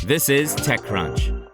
This is TechCrunch.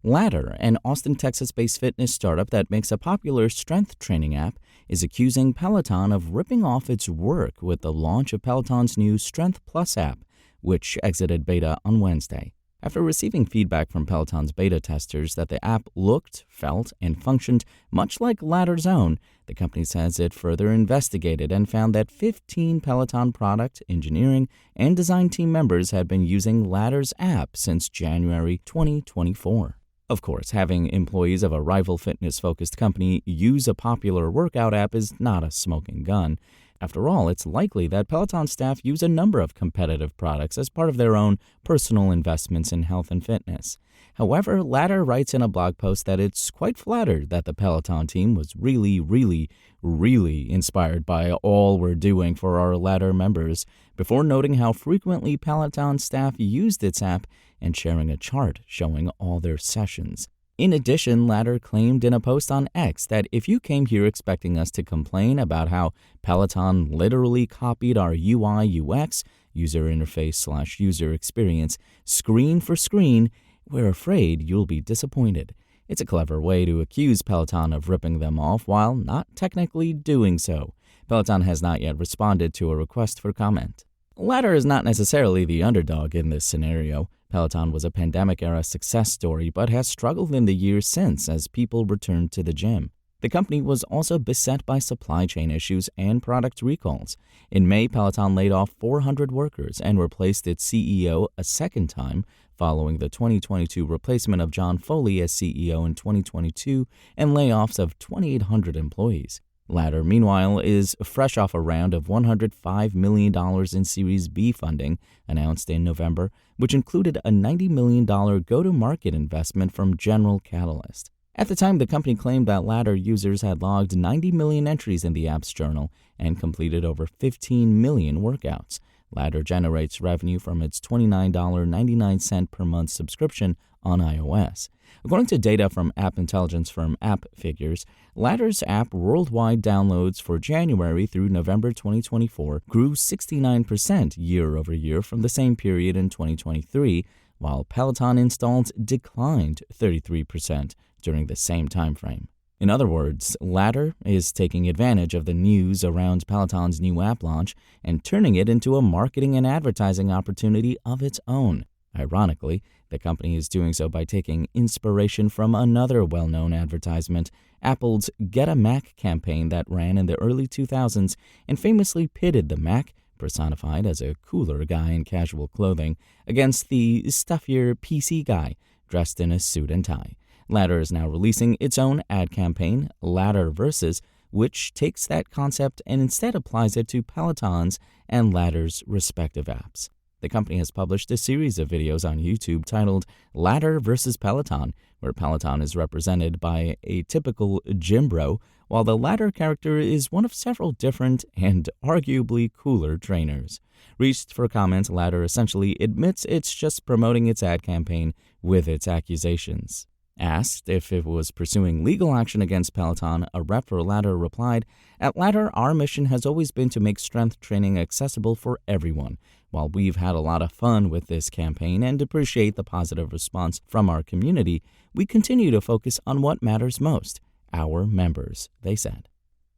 Ladder, an Austin, Texas-based fitness startup that makes a popular strength training app, is accusing Peloton of ripping off its work with the launch of Peloton's new Stength Plus app, which exited beta on Wednesday. After receiving feedback from Peloton's beta testers that the app looked, felt, and functioned much like Ladder's own, the company says it further investigated and found that 15 Peloton product, engineering, and design team members had been using Ladder's app since January 2024. Of course, having employees of a rival fitness-focused company use a popular workout app is not a smoking gun. After all, it's likely that Peloton staff use a number of competitive products as part of their own personal investments in health and fitness. However, Ladder writes in a blog post that it's quite flattered that the Peloton team was really inspired by all we're doing for our Ladder members, before noting how frequently Peloton staff used its app and sharing a chart showing all their sessions. In addition, Ladder claimed in a post on X that if you came here expecting us to complain about how Peloton literally copied our UI UX, user interface / user experience, screen for screen, we're afraid you'll be disappointed. It's a clever way to accuse Peloton of ripping them off while not technically doing so. Peloton has not yet responded to a request for comment. Ladder is not necessarily the underdog in this scenario. Peloton was a pandemic-era success story but has struggled in the years since as people returned to the gym. The company was also beset by supply chain issues and product recalls. In May, Peloton laid off 400 workers and replaced its CEO a second time following the 2022 replacement of John Foley as CEO in 2022 and layoffs of 2,800 employees. Ladder, meanwhile, is fresh off a round of $105 million in Series B funding announced in November, which included a $90 million go-to-market investment from General Catalyst. At the time, the company claimed that Ladder users had logged 90 million entries in the app's journal and completed over 15 million workouts. Ladder generates revenue from its $29.99 per month subscription on iOS. According to data from app intelligence firm App Figures, Ladder's app worldwide downloads for January through November 2024 grew 69% year over year from the same period in 2023, while Peloton installs declined 33% during the same time frame. In other words, Ladder is taking advantage of the news around Peloton's new app launch and turning it into a marketing and advertising opportunity of its own. Ironically, the company is doing so by taking inspiration from another well-known advertisement, Apple's Get a Mac campaign that ran in the early 2000s and famously pitted the Mac, personified as a cooler guy in casual clothing, against the stuffier PC guy dressed in a suit and tie. Ladder is now releasing its own ad campaign, Ladder Versus, which takes that concept and instead applies it to Peloton's and Ladder's respective apps. The company has published a series of videos on YouTube titled Ladder vs. Peloton, where Peloton is represented by a typical gym bro, while the Ladder character is one of several different and arguably cooler trainers. Reached for comment, Ladder essentially admits it's just promoting its ad campaign with its accusations. Asked if it was pursuing legal action against Peloton, a rep for Ladder replied, "At Ladder, our mission has always been to make strength training accessible for everyone. While we've had a lot of fun with this campaign and appreciate the positive response from our community, we continue to focus on what matters most, our members," they said.